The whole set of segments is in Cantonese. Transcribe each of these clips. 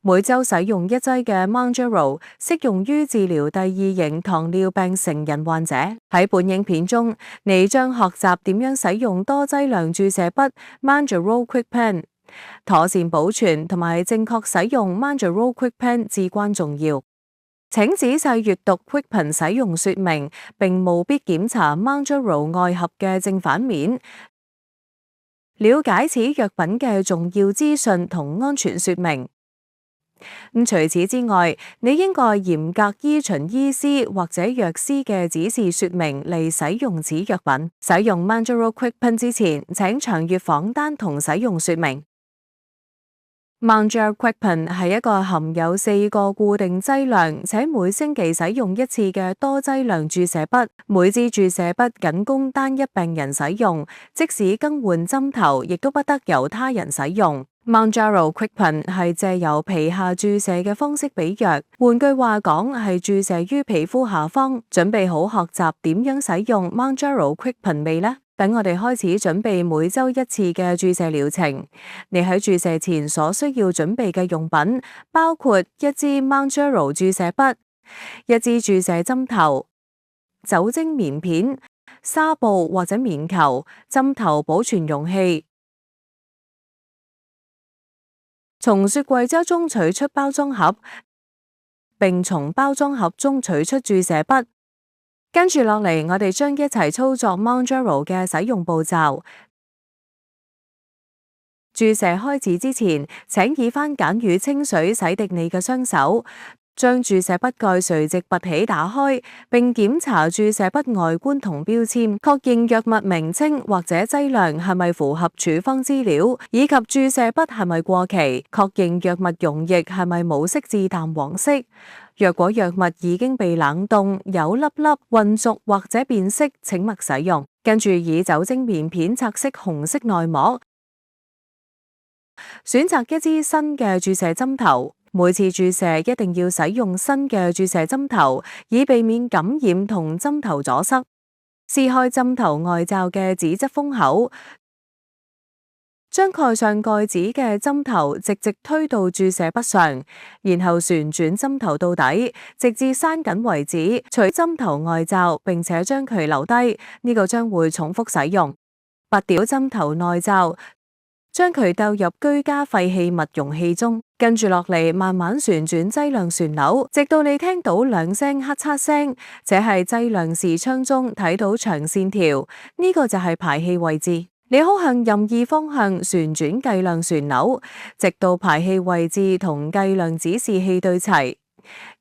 每週使用1劑嘅 Mounjaro， 適用於治療第2型糖尿病成人患者。喺本影片中，你將學習點樣使用多劑量注射筆 Mounjaro KwikPen， 妥善保存同埋正確使用 Mounjaro KwikPen 至關重要。請仔細閱讀 KwikPen 使用說明，並務必檢查 Mounjaro 外盒嘅正反面，了解此藥品嘅重要資訊同安全說明。除此之外，你應該嚴格依循醫師或者藥師嘅指示說明嚟使用此藥品。使用 Mounjaro KwikPen 之前，請詳閱仿單同使用說明。Mounjaro KwikPen 係一個含有4個固定劑量且每星期使用1次嘅多劑量注射筆，每支注射筆僅供單一病人使用，即使更換針頭，亦都不得由他人使用。Mounjaro KwikPen 係借由皮下注射嘅方式俾藥，換句話講係注射於皮膚下方。準備好學習點樣使用 Mounjaro KwikPen未呢？等我哋開始準備每週1次嘅注射療程。你喺注射前所需要準備嘅用品包括1支 Mounjaro 注射筆、1支注射針頭、酒精棉片、紗布或者棉球、針頭保存容器。從雪櫃周中取出包裝盒，並從包裝盒中取出注射筆。跟住落嚟，我哋將一齊操作 Mounjaro 嘅使用步驟。注射開始之前，請以番梘與清水洗滌你嘅雙手，將注射筆蓋垂直拔起打開，並檢查注射筆外觀同標籤，確認藥物名稱或者劑量係咪符合處方資料，以及注射筆係咪過期，確認藥物溶液係咪冇色至淡黃色。若果藥物已經被冷凍、有粒粒、混濁或者變色，請勿使用。跟住以酒精棉片擦拭紅色內膜，選擇1支新嘅注射針頭。每次注射一定要使用新嘅注射針頭，以避免感染同針頭阻塞。撕開針頭外罩嘅紙質封口，將蓋上蓋子嘅針頭直直推到注射筆上，然後旋轉針頭到底，直至閂緊為止。取針頭外罩，並且將佢留低，呢個將會重複使用。拔掉針頭內罩，將佢丟入居家廢棄物容器中。跟住落嚟，慢慢旋轉劑量旋鈕，直到你聽到2聲咔嚓聲，這係劑量視窗中睇到長線條，呢個就係排氣位置。你可向任意方向旋轉計量旋鈕，直到排氣位置同計量指示器對齊。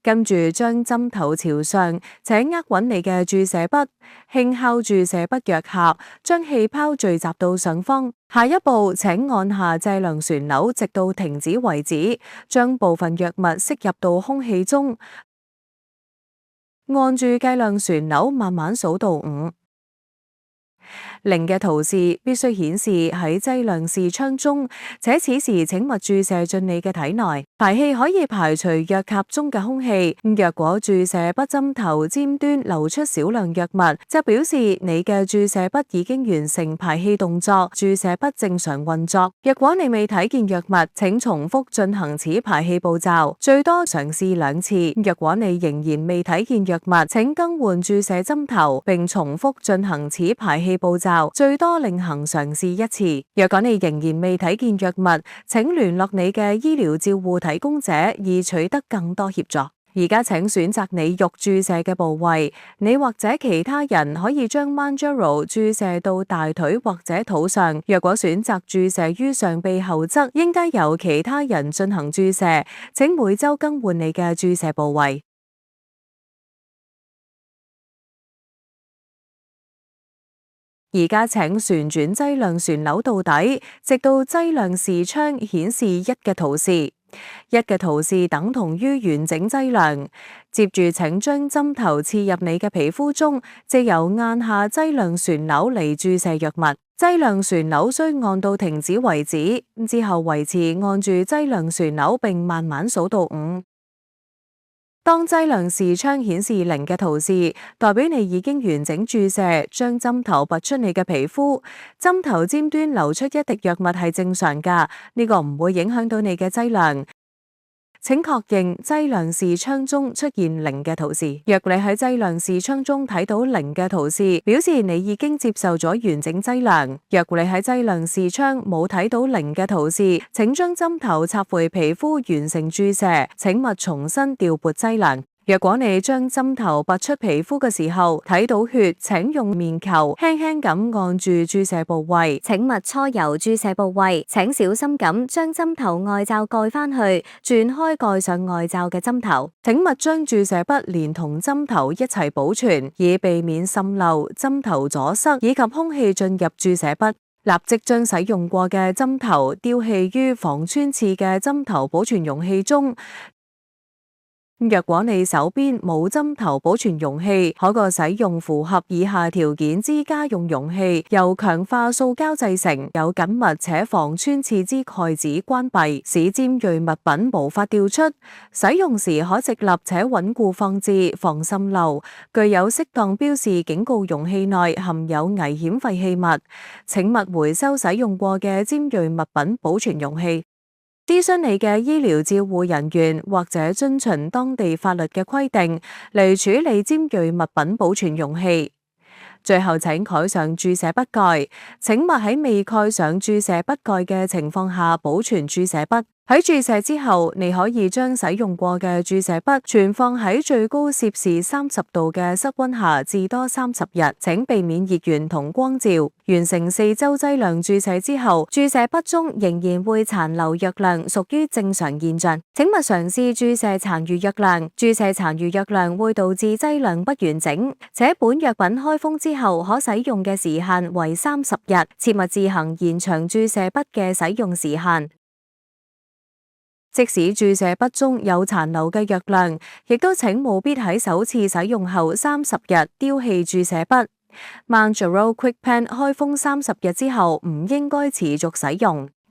跟住將針頭朝上，請握穩你嘅注射筆，輕敲注射筆藥盒，將氣泡聚集到上方。下一步，請按下劑量旋鈕，直到停止為止，將部分藥物吸入到空氣中。按住計量旋鈕，慢慢數到5。0嘅圖示必須顯示喺劑量視窗中，且此時請勿注射進你嘅體內。排氣可以排除藥盒中嘅空氣。若果注射筆針頭尖端流出少量藥物，就表示你嘅注射筆已經完成排氣動作，注射筆正常運作。若果你未睇見藥物，請重複進行此排氣步驟，最多嘗試2次。若果你仍然未睇見藥物，請更換注射針頭，並重複進行此排氣步驟。最多另行嘗試1次。若果你仍然未睇見藥物，請聯絡你嘅醫療照護提供者，以取得更多協助。而家請選擇你欲注射嘅部位，你或者其他人可以將 Mounjaro 注射到大腿或者肚上。若果選擇注射於上臂後側，應該由其他人進行注射。請每週更換你嘅注射部位。而家請旋轉劑量旋鈕到底，直到劑量視窗顯示1嘅圖示。1嘅圖示等同於完整劑量。接住請將針頭刺入你嘅皮膚中，藉由按下劑量旋鈕嚟注射藥物。劑量旋鈕需按到停止為止，之後維持按住劑量旋鈕並慢慢數到5。當劑量視窗顯示0嘅圖示，代表你已經完整注射，將針頭拔出你嘅皮膚。針頭尖端流出1滴藥物係正常㗎，呢個唔會影響到你嘅劑量。請確認劑量視窗中出現0嘅圖示。若你喺劑量視窗中睇到0嘅圖示，表示你已經接受咗完整劑量。若你喺劑量視窗冇睇到0嘅圖示，請將針頭插回皮膚完成注射，請勿重新調撥劑量。若果你將針頭拔出皮膚嘅時候睇到血，請用面球輕輕咁按住注射部位，請勿搓揉注射部位，請小心咁將針頭外罩蓋返去，轉開蓋上外罩嘅針頭。請勿將注射筆連同針頭一齊保存，以避免滲漏、針頭阻塞以及空氣進入注射筆。立即將使用過嘅針頭丟棄於防穿刺嘅針頭保存容器中。若果你手邊冇針頭保存容器，可使用符合以下條件之家用容器，由強化塑膠製成，有緊密且防穿刺之蓋子關閉，使尖銳物品無法掉出。使用時可直立且穩固放置，防滲漏。具有適當標示警告容器內含有危險廢棄物。請勿回收使用過嘅尖銳物品保存容器。諮詢你嘅醫療照護人員，或者遵循當地法律嘅規定嚟處理尖銳物品保存容器。最後請蓋上注射筆蓋，請勿喺未蓋上注射筆蓋嘅情況下保存注射筆。喺注射之後，你可以將使用過嘅注射筆存放喺最高攝氏30度嘅室溫下至多30日，請避免熱源同光照。完成4周劑量注射之後，注射筆中仍然會殘留藥量，屬於正常現象。請勿嘗試注射殘餘藥量，注射殘餘藥量會導致劑量不完整，且本藥品開封之後可使用嘅時限為30日，切勿自行延長注射筆嘅使用時限。即使注射筆中有殘留嘅藥量，亦都請務必喺首次使用後30日丟棄注射筆。Mounjaro Quick Pen 開封30日之後唔應該持續使用。